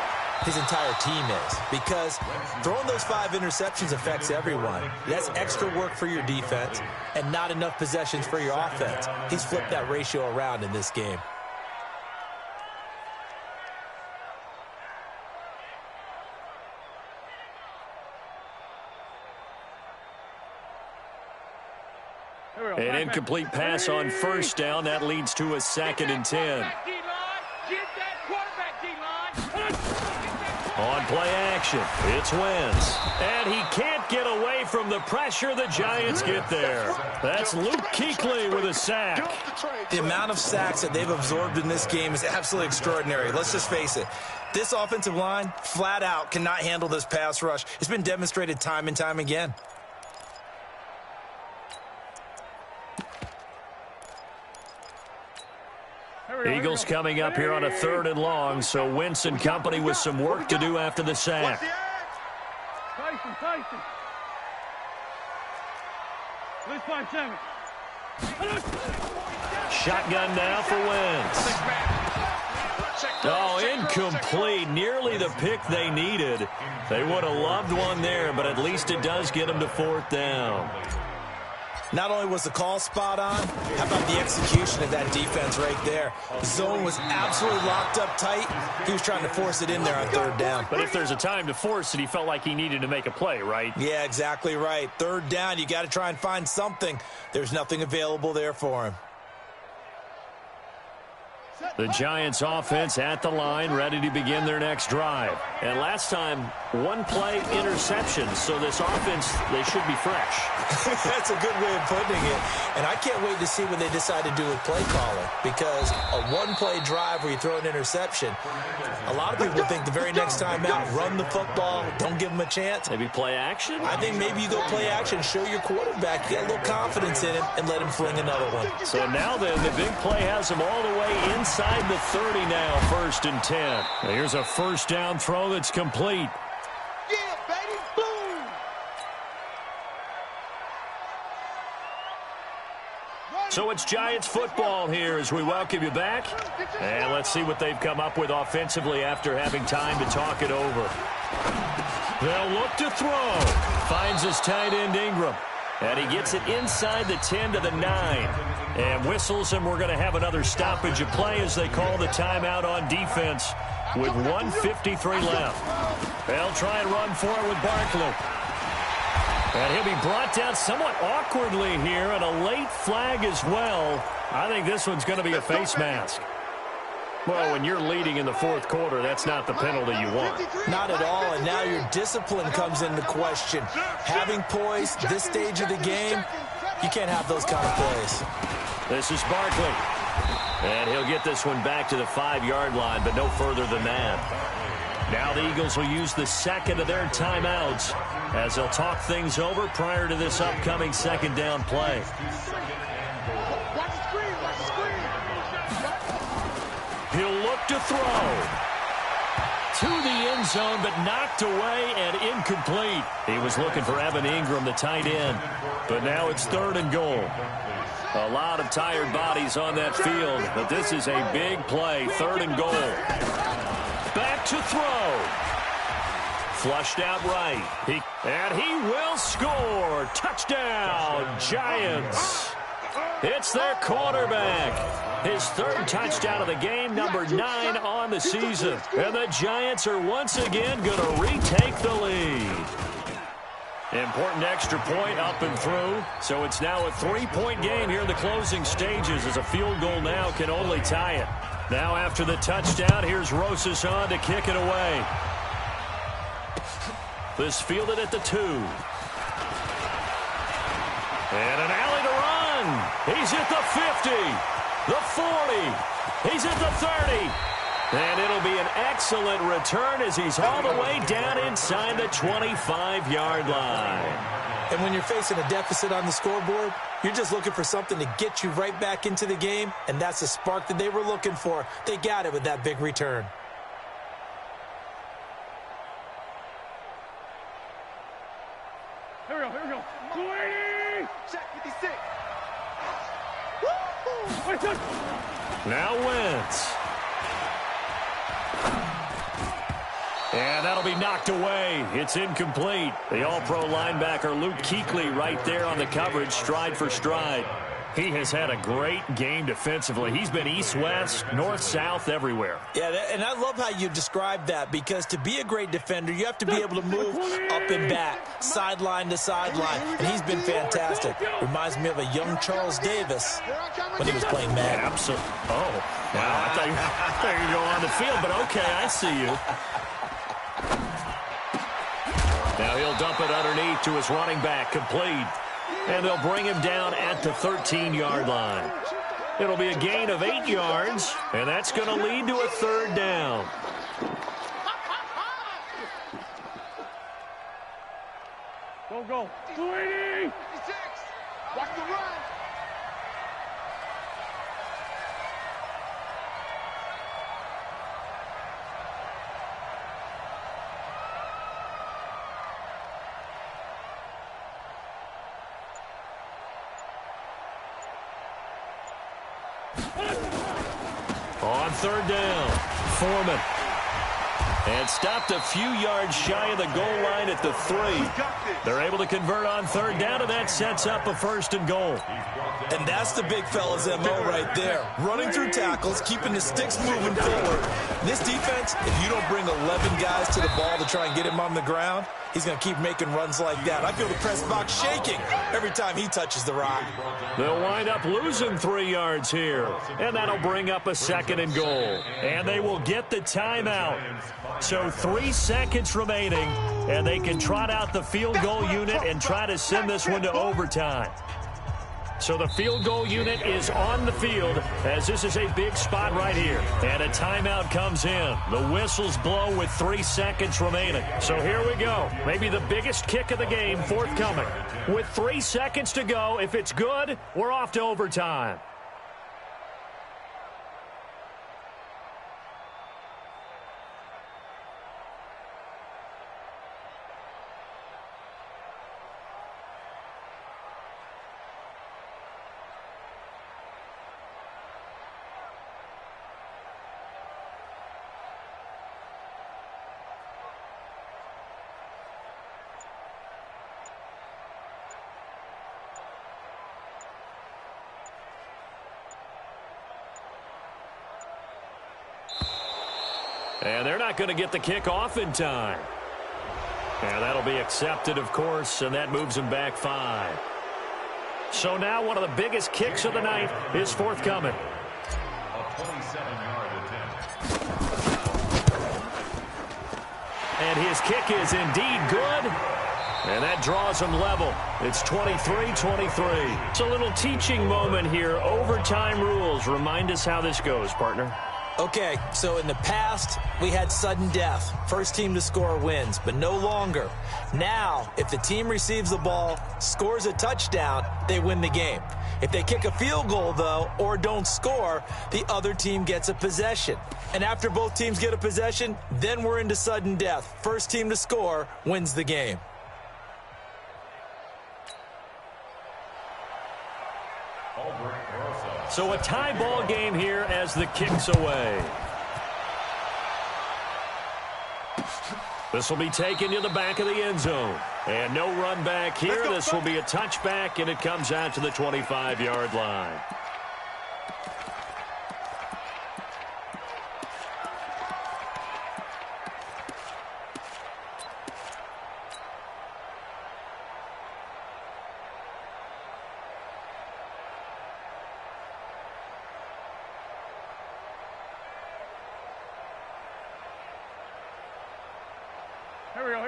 his entire team is. Because throwing those 5 interceptions affects everyone. That's extra work for your defense and not enough possessions for your offense. He's flipped that ratio around in this game. An incomplete pass on first down. That leads to a 2nd and 10. On play action, it's Wentz. And he can't get away from the pressure. The Giants get there. That's Luke Kuechly with a sack. The amount of sacks that they've absorbed in this game is absolutely extraordinary. Let's just face it. This offensive line, flat out, cannot handle this pass rush. It's been demonstrated time and time again. Eagles coming up here on a 3rd and long, so Wentz and company with some work to do after the sack. Tyson. Let's find 7. Shotgun now for Wentz. Oh, incomplete. Nearly the pick they needed. They would have loved one there, but at least it does get them to 4th down. Not only was the call spot on, how about the execution of that defense right there? The zone was absolutely locked up tight. He was trying to force it in there on 3rd down. But if there's a time to force it, he felt like he needed to make a play, right? Yeah, exactly right. 3rd down, you got to try and find something. There's nothing available there for him. The Giants offense at the line, ready to begin their next drive. And last time, 1-play interception. So this offense, they should be fresh. That's a good way of putting it. And I can't wait to see what they decide to do with play calling. Because a 1-play drive where you throw an interception, a lot of people think the very next time out, run the football, don't give them a chance. Maybe play action? I think maybe you go play action, show your quarterback, get a little confidence in him, and let him fling another one. So now then, the big play has him all the way inside the 30 now, 1st and 10. Here's a 1st down throw that's complete. Yeah, baby, boom! So it's Giants football here as we welcome you back. And let's see what they've come up with offensively after having time to talk it over. They'll look to throw. Finds his tight end Ingram. And he gets it inside the 10 to the 9. And whistles, and we're going to have another stoppage of play as they call the timeout on defense with 1:53 left. They'll try and run for it with Barkley. And he'll be brought down somewhat awkwardly here, and a late flag as well. I think this one's going to be a face mask. Well, when you're leading in the 4th quarter, that's not the penalty you want. Not at all, and now your discipline comes into question. Having poise this stage of the game, you can't have those kind of plays. This is Barkley. And he'll get this one back to the 5-yard line, but no further than that. Now the Eagles will use the 2nd of their timeouts as they'll talk things over prior to this upcoming 2nd down play. He'll look to throw. To the end zone, but knocked away and incomplete. He was looking for Evan Ingram, the tight end. But now it's 3rd and goal. A lot of tired bodies on that field, but this is a big play. 3rd and goal. Back to throw. Flushed out right. And he will score. Touchdown, Giants. It's their quarterback. His 3rd touchdown of the game, number 9 on the season. And the Giants are once again going to retake the lead. Important extra point up and through. So it's now a 3-point game here in the closing stages as a field goal now can only tie it. Now after the touchdown, here's Rosas on to kick it away. This fielded at the 2. And an alley to run. He's at the 50, the 40. He's at the 30. And it'll be an excellent return as he's all the way down inside the 25-yard line. And when you're facing a deficit on the scoreboard, you're just looking for something to get you right back into the game, and that's the spark that they were looking for. They got it with that big return. Here we go. 280! Check 56. Now Wentz. And that'll be knocked away. It's incomplete. The all-pro linebacker Luke Kuechly right there on the coverage, stride for stride. He has had a great game defensively. He's been east-west, north-south, everywhere. Yeah, and I love how you describe that, because to be a great defender, you have to be able to move up and back, sideline to sideline, and he's been fantastic. Reminds me of a young Charles Davis when he was playing Madden. Absolutely. Oh, wow. I thought you were going on the field, but okay, I see you. Now he'll dump it underneath to his running back, complete. And they'll bring him down at the 13-yard line. It'll be a gain of 8 yards, and that's going to lead to a 3rd down. Go. 280! 56. Watch the run. On third down, Foreman. And stopped a few yards shy of the goal line at the 3. They're able to convert on third down, and that sets up a 1st and goal. And that's the big fella's MO right there. Running through tackles, keeping the sticks moving forward. This defense, if you don't bring 11 guys to the ball to try and get him on the ground, he's going to keep making runs like that. I feel the press box shaking every time he touches the rock. They'll wind up losing 3 yards here, and that'll bring up a 2nd and goal. And they will get the timeout. So 3 seconds remaining, and they can trot out the field goal unit and try to send this one to overtime. So the field goal unit is on the field as this is a big spot right here. And a timeout comes in. The whistles blow with 3 seconds remaining. So here we go. Maybe the biggest kick of the game forthcoming. With 3 seconds to go, if it's good, we're off to overtime. And they're not going to get the kick off in time. And that'll be accepted, of course, and that moves them back 5. So now one of the biggest kicks of the night is forthcoming. A 27-yard attempt. And his kick is indeed good. And that draws them level. It's 23-23. It's a little teaching moment here. Overtime rules. Remind us how this goes, partner. Okay, so in the past, we had sudden death. First team to score wins, but no longer. Now, if the team receives the ball, scores a touchdown, they win the game. If they kick a field goal, though, or don't score, the other team gets a possession. And after both teams get a possession, then we're into sudden death. First team to score wins the game. So a tie ball game here as the kick's away. This will be taken to the back of the end zone. And no run back here. This will be a touchback, and it comes out to the 25-yard line.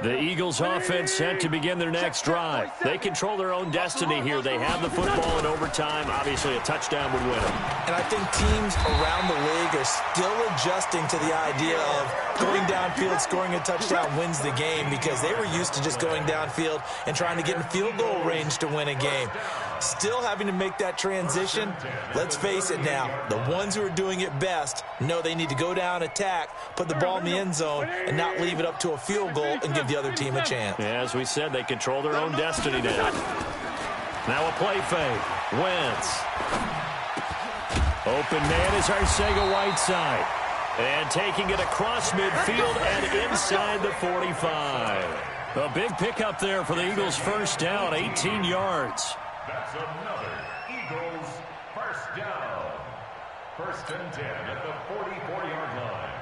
The Eagles offense set to begin their next drive. They control their own destiny here. They have the football in overtime. Obviously, a touchdown would win them. And I think teams around the league are still adjusting to the idea of going downfield, scoring a touchdown wins the game, because they were used to just going downfield and trying to get in field goal range to win a game. Still having to make that transition. Let's face it now, the ones who are doing it best know they need to go down, attack, put the ball in the end zone, and not leave it up to a field goal and give the other team a chance. Yeah, as we said, they control their own destiny now. Now a play fake. Wentz. Open man is Arcega-Whiteside. And taking it across midfield and inside the 45. A big pickup there for the Eagles' first down, 18 yards. That's another Eagles first down. 1st and 10 at the 44-yard line.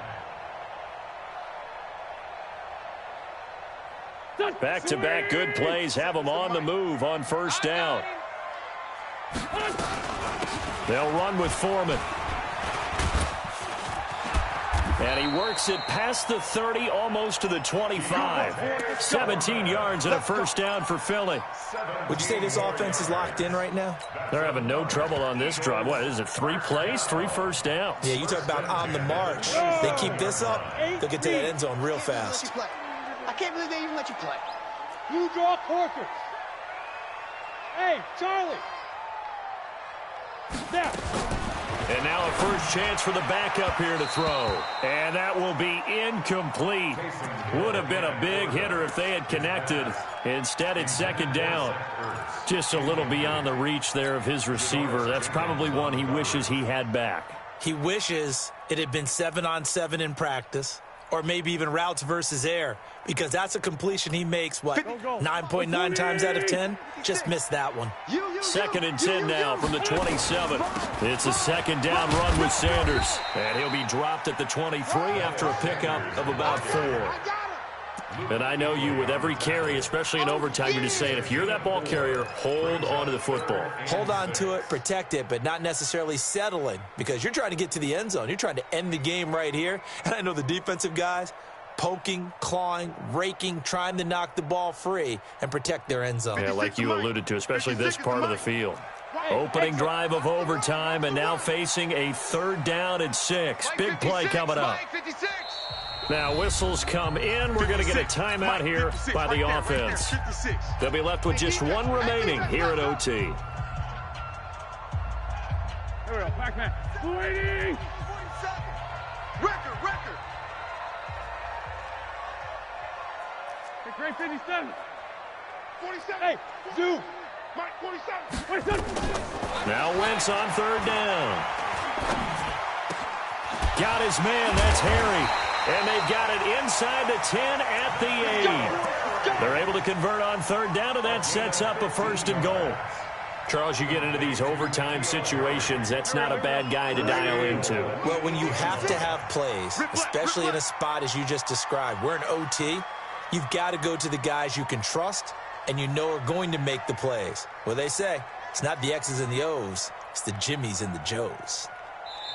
Back-to-back good plays have them on the move on first down. They'll run with Foreman. And he works it past the 30, almost to the 25. 17 yards and a first down for Philly. Would you say this offense is locked in right now? They're having no trouble on this drive. What is it, 3 plays, 3 first downs? Yeah, you talk about on the march. They keep this up, they'll get to that end zone real fast. I can't believe they even let you play. You draw Corkers. Hey, Charlie. Now. And now a first chance for the backup here to throw. And that will be incomplete. Would have been a big hitter if they had connected. Instead, it's second down. Just a little beyond the reach there of his receiver. That's probably one he wishes he had back. He wishes it had been 7-on-7 in practice, or maybe even routes versus air, because that's a completion he makes, 9.9 times out of 10? Just missed that one. Second and 10 now from the 27. It's a second down run with Sanders, and he'll be dropped at the 23 after a pickup of about 4. And I know you, with every carry, especially in overtime, you're just saying, if you're that ball carrier, hold on to the football. Hold on to it, protect it, but not necessarily settling, because you're trying to get to the end zone. You're trying to end the game right here. And I know the defensive guys, poking, clawing, raking, trying to knock the ball free and protect their end zone. Yeah, like you alluded to, especially this part of the field. Opening drive of overtime, and now facing a 3rd down and 6. Big play coming up. Now whistles come in. We're going to get a timeout here by the offense. They'll be left with just one remaining here at OT. Here we go, back man. 280. Record. Hey, Great 57. 47. Hey, Zoo. Mike, 47. 27. Now Wentz on 3rd down. Got his man. That's Harry. And they've got it inside the 10 at the 8. They're able to convert on 3rd down, and that sets up a 1st and goal. Charles, you get into these overtime situations, that's not a bad guy to dial into. Well, when you have to have plays, especially in a spot as you just described, we're in OT, you've got to go to the guys you can trust and you know are going to make the plays. Well, they say it's not the X's and the O's, it's the Jimmies and the Joes.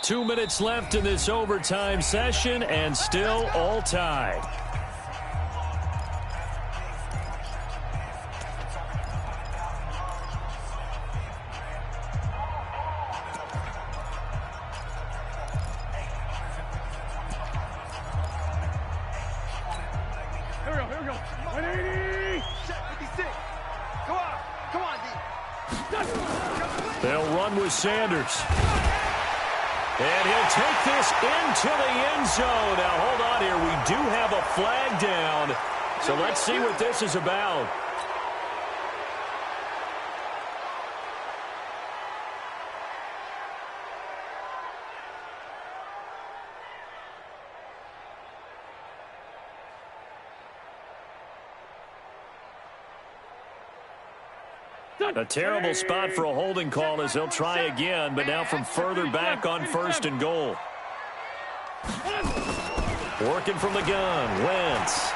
2 minutes left in this overtime session, and still all tied. Here we go. 180. 56. Come on, D. They'll run with Sanders. And he'll take this into the end zone. Now, hold on here. We do have a flag down. So let's see what this is about. A terrible spot for a holding call as they'll try again, but now from further back on 1st and goal. Working from the gun, Wentz.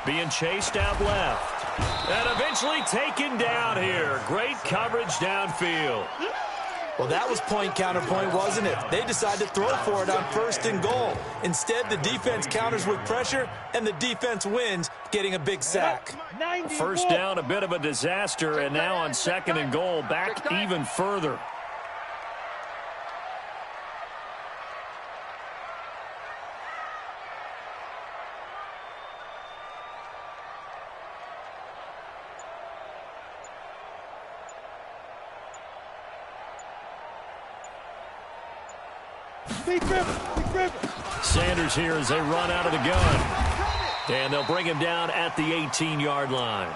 Being chased out left. And eventually taken down here. Great coverage downfield. Well, that was point counterpoint, wasn't it? They decided to throw for it on 1st and goal. Instead, the defense counters with pressure, and the defense wins, getting a big sack. First down, a bit of a disaster, and now on 2nd and goal, back even further. Sanders here as they run out of the gun. And they'll bring him down at the 18-yard line.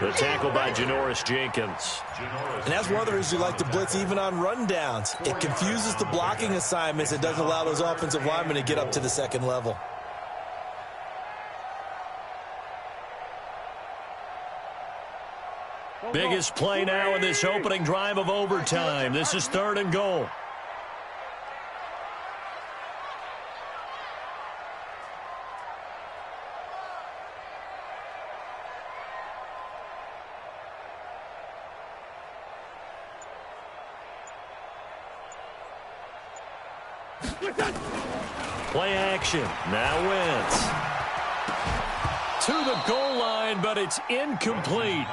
The tackle by Janoris Jenkins. And that's one of the reasons you like to blitz even on rundowns. It confuses the blocking assignments. It doesn't allow those offensive linemen to get up to the 2nd level. Biggest play now in this opening drive of overtime. This is 3rd and goal. Play action. Now Wentz. To the goal line, but it's incomplete.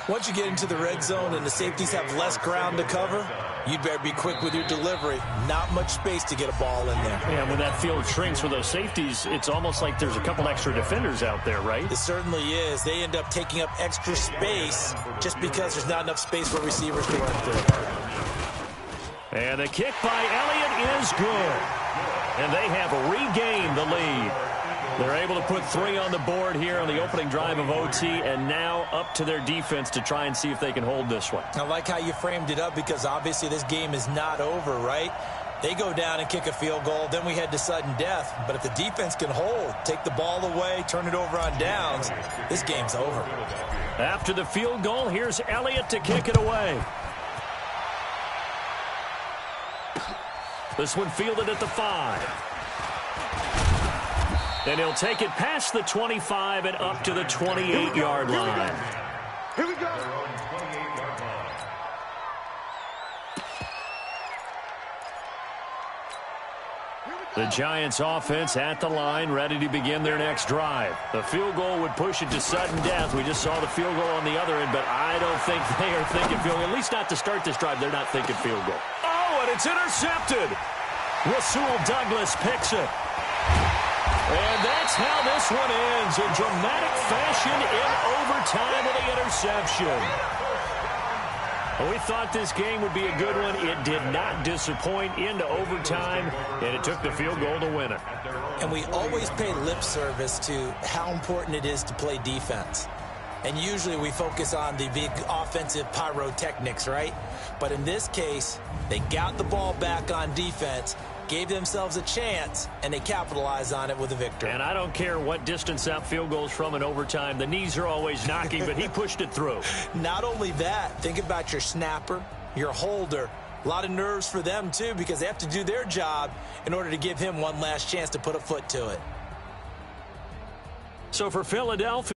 Once you get into the red zone and the safeties have less ground to cover, you'd better be quick with your delivery. Not much space to get a ball in there. Yeah, when that field shrinks with those safeties, it's almost like there's a couple extra defenders out there, right? It certainly is. They end up taking up extra space just because there's not enough space for receivers to run through. And the kick by Elliott is good. And they have regained the lead. They're able to put 3 on the board here on the opening drive of OT, and now up to their defense to try and see if they can hold this one. I like how you framed it up, because obviously this game is not over, right? They go down and kick a field goal, then we head to sudden death. But if the defense can hold, take the ball away, turn it over on downs, this game's over. After the field goal, here's Elliott to kick it away. This one fielded at the 5. And he'll take it past the 25 and up to the 28-yard line. Here we go. The Giants offense at the line, ready to begin their next drive. The field goal would push it to sudden death. We just saw the field goal on the other end, but I don't think they are thinking field goal. At least not to start this drive. They're not thinking field goal. Oh, and it's intercepted. Rasul Douglas picks it. And that's how this one ends, in dramatic fashion in overtime with the interception. We thought this game would be a good one. It did not disappoint into overtime, and it took the field goal to win it. And we always pay lip service to how important it is to play defense. And usually we focus on the big offensive pyrotechnics, right? But in this case, they got the ball back on defense, gave themselves a chance, and they capitalized on it with a victory. And I don't care what distance that field goes from in overtime. The knees are always knocking, but he pushed it through. Not only that, think about your snapper, your holder. A lot of nerves for them, too, because they have to do their job in order to give him one last chance to put a foot to it. So for Philadelphia,